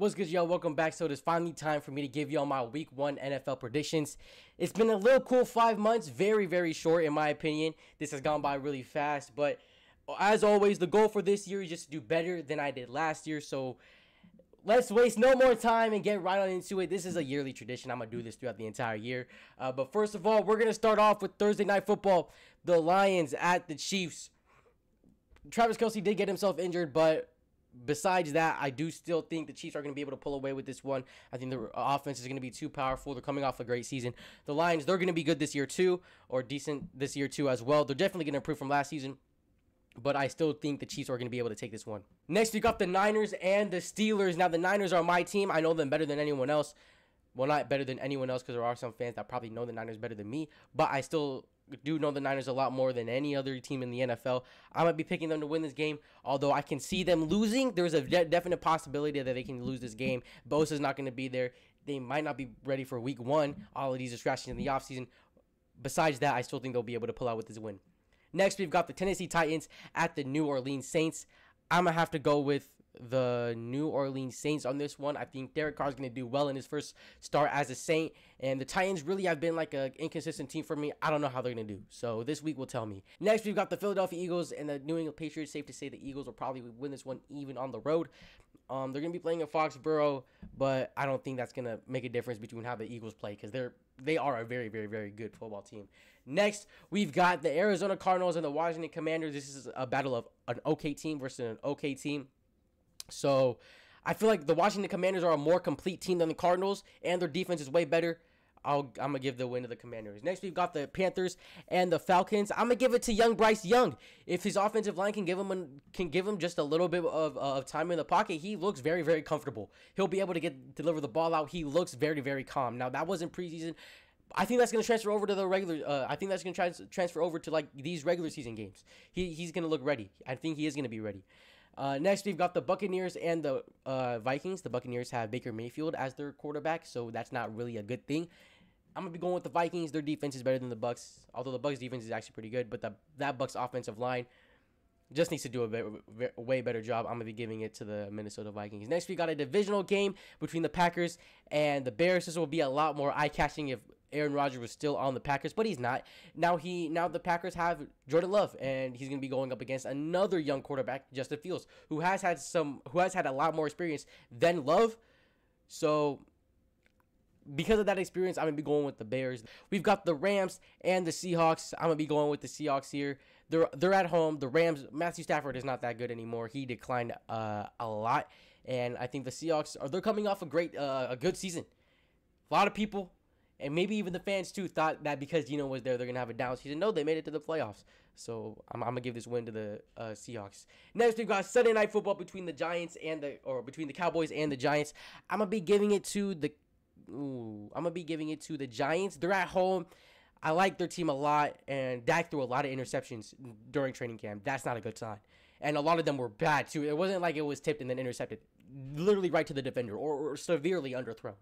What's good, y'all? Welcome back. So it is finally time for me to give y'all my week 1 NFL predictions. It's been a little cool 5 months. Very, very short in my opinion. This has gone by really fast. But as always, the goal for this year is just to do better than I did last year. So let's waste no more time and get right on into it. This is a yearly tradition. I'm going to do this throughout the entire year. But first of all, we're going to start off with Thursday Night Football. The Lions at the Chiefs. Travis Kelce did get himself injured, but besides that, I do still think the Chiefs are going to be able to pull away with this one. I think the offense is going to be too powerful. They're coming off a great season. The Lions, they're going to be good this year too, or decent this year too as well. They're definitely going to improve from last season, but I still think the Chiefs are going to be able to take this one. Next, we got the Niners and the Steelers. Now, the Niners are my team. I know them better than anyone else. Well, not better than anyone else, because there are some fans that probably know the Niners better than me, but I still do know the Niners a lot more than any other team in the NFL. I might be picking them to win this game, although I can see them losing. There's a definite possibility that they can lose this game. Bosa's not going to be there. They might not be ready for week 1. All of these distractions in the offseason. Besides that, I still think they'll be able to pull out with this win. Next, we've got the Tennessee Titans at the New Orleans Saints. I'm going to have to go with the New Orleans Saints on this one. I think Derek Carr is going to do well in his first start as a Saint, and the Titans really have been like an inconsistent team for me. I don't know how they're going to do, so this week will tell me. Next, we've got the Philadelphia Eagles and the New England Patriots. Safe to say the Eagles will probably win this one even on the road. They're going to be playing in Foxborough, but I don't think that's going to make a difference between how the Eagles play, because they are a very, very, very good football team. Next, we've got the Arizona Cardinals and the Washington Commanders. This is a battle of an okay team versus an okay team. So I feel like the Washington Commanders are a more complete team than the Cardinals, and their defense is way better. I'm going to give the win to the Commanders. Next, we've got the Panthers and the Falcons. I'm going to give it to young Bryce Young. If his offensive line can give him just a little bit of time in the pocket, he looks very, very comfortable. He'll be able to deliver the ball out. He looks very, very calm. Now, that wasn't preseason. I think that's going to transfer over to the regular. I think that's going to transfer over to like these regular season games. He's going to look ready. I think he is going to be ready. Next, we've got the Buccaneers and the Vikings. The Buccaneers have Baker Mayfield as their quarterback, so that's not really a good thing. I'm going to be going with the Vikings. Their defense is better than the Bucs, although the Bucs defense is actually pretty good, but that Bucs offensive line just needs to do a way better job. I'm going to be giving it to the Minnesota Vikings. Next, we got a divisional game between the Packers and the Bears. This will be a lot more eye-catching if Aaron Rodgers was still on the Packers, but he's not. Now the Packers have Jordan Love, and he's going to be going up against another young quarterback, Justin Fields, who has had a lot more experience than Love. So because of that experience, I'm going to be going with the Bears. We've got the Rams and the Seahawks. I'm going to be going with the Seahawks here. They're at home. The Rams, Matthew Stafford is not that good anymore. He declined a lot, and I think the Seahawks they're coming off a good season. A lot of people, and maybe even the fans too, thought that because Geno was there, they're going to have a down season. No, they made it to the playoffs. So I'm going to give this win to the Seahawks. Next, we've got Sunday Night Football between the Cowboys and the Giants. I'm going to be giving it to the Giants. They're at home. I like their team a lot, and Dak threw a lot of interceptions during training camp. That's not a good sign. And a lot of them were bad too. It wasn't like it was tipped and then intercepted. Literally right to the defender or severely underthrown.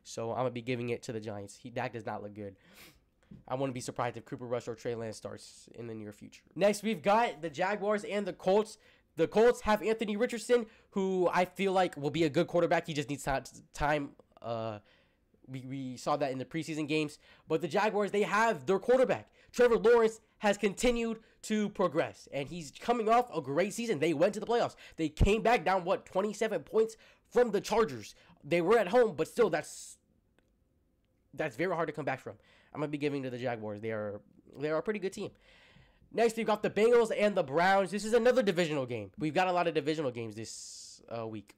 So I'm going to be giving it to the Giants. Dak does not look good. I wouldn't be surprised if Cooper Rush or Trey Lance starts in the near future. Next, we've got the Jaguars and the Colts. The Colts have Anthony Richardson, who I feel like will be a good quarterback. He just needs time. We saw that in the preseason games. But the Jaguars, they have their quarterback. Trevor Lawrence has continued to progress, and he's coming off a great season. They went to the playoffs. They came back down, 27 points from the Chargers. They were at home, but still, that's very hard to come back from. I'm going to be giving to the Jaguars. They are a pretty good team. Next, we've got the Bengals and the Browns. This is another divisional game. We've got a lot of divisional games this week.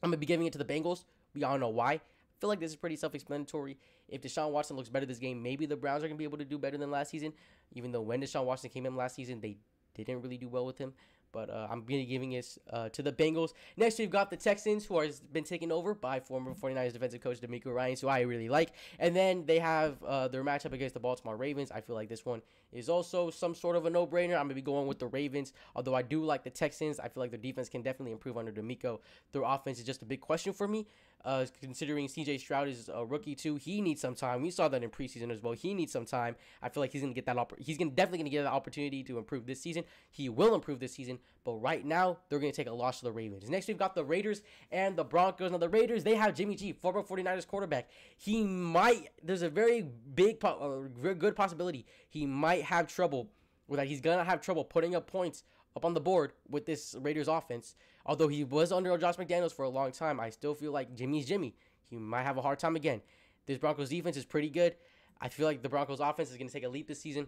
I'm going to be giving it to the Bengals. We all know why. I feel like this is pretty self-explanatory. If Deshaun Watson looks better this game, maybe the Browns are going to be able to do better than last season, even though when Deshaun Watson came in last season, they didn't really do well with him. But I'm going to be giving it to the Bengals. Next, we've got the Texans, who has been taken over by former 49ers defensive coach DeMeco Ryans, who I really like. And then they have their matchup against the Baltimore Ravens. I feel like this one is also some sort of a no-brainer. I'm going to be going with the Ravens. Although I do like the Texans, I feel like their defense can definitely improve under DeMeco. Their offense is just a big question for me. Considering C.J. Stroud is a rookie too, he needs some time. We saw that in preseason as well. He needs some time. I feel like he's gonna get that. He's definitely gonna get that opportunity to improve this season. He will improve this season. but right now they're going to take a loss to the Ravens. Next, we've got the Raiders and the Broncos. Now, the Raiders, they have Jimmy G, former 49ers quarterback. There's a very very good possibility he might have trouble with that. He's going to have trouble putting up points up on the board with this Raiders offense. Although he was under Josh McDaniels for a long time, I still feel like Jimmy's Jimmy. He might have a hard time again. This Broncos defense is pretty good. I feel like the Broncos offense is going to take a leap this season.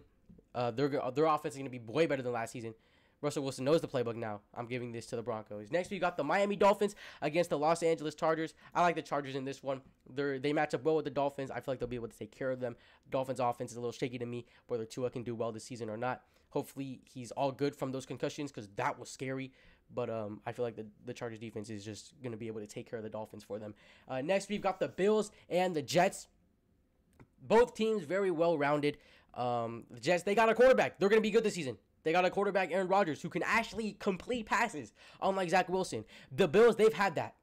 Their offense is going to be way better than last season. Russell Wilson knows the playbook now. I'm giving this to the Broncos. Next, we got the Miami Dolphins against the Los Angeles Chargers. I like the Chargers in this one. They match up well with the Dolphins. I feel like they'll be able to take care of them. Dolphins offense is a little shaky to me, whether Tua can do well this season or not. Hopefully, he's all good from those concussions because that was scary. But I feel like the Chargers defense is just going to be able to take care of the Dolphins for them. Next, we've got the Bills and the Jets. Both teams very well-rounded. The Jets, they got a quarterback. They're going to be good this season. They got a quarterback, Aaron Rodgers, who can actually complete passes, unlike Zach Wilson. The Bills, they've had that.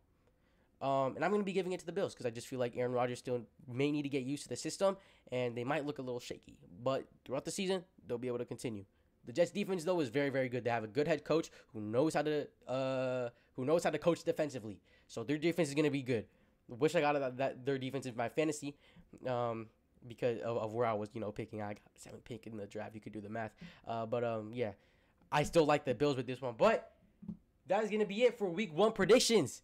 And I'm going to be giving it to the Bills because I just feel like Aaron Rodgers still may need to get used to the system, and they might look a little shaky. But throughout the season, they'll be able to continue. The Jets defense, though, is very, very good. They have a good head coach who knows how to coach defensively. So their defense is going to be good. Wish I got their defense in my fantasy because of where I was, picking. I got 7th pick in the draft. You could do the math. Yeah, I still like the Bills with this one. But that is going to be it for Week 1 predictions.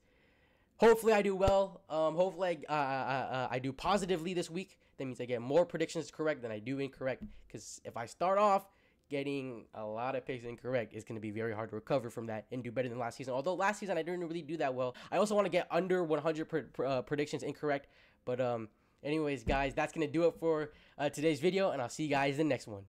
Hopefully I do well. Hopefully I do positively this week. That means I get more predictions correct than I do incorrect. Because if I start off getting a lot of picks incorrect, it's going to be very hard to recover from that and do better than last season. Although last season I didn't really do that well. I also want to get under 100 predictions incorrect. But anyways, guys, that's going to do it for today's video. And I'll see you guys in the next one.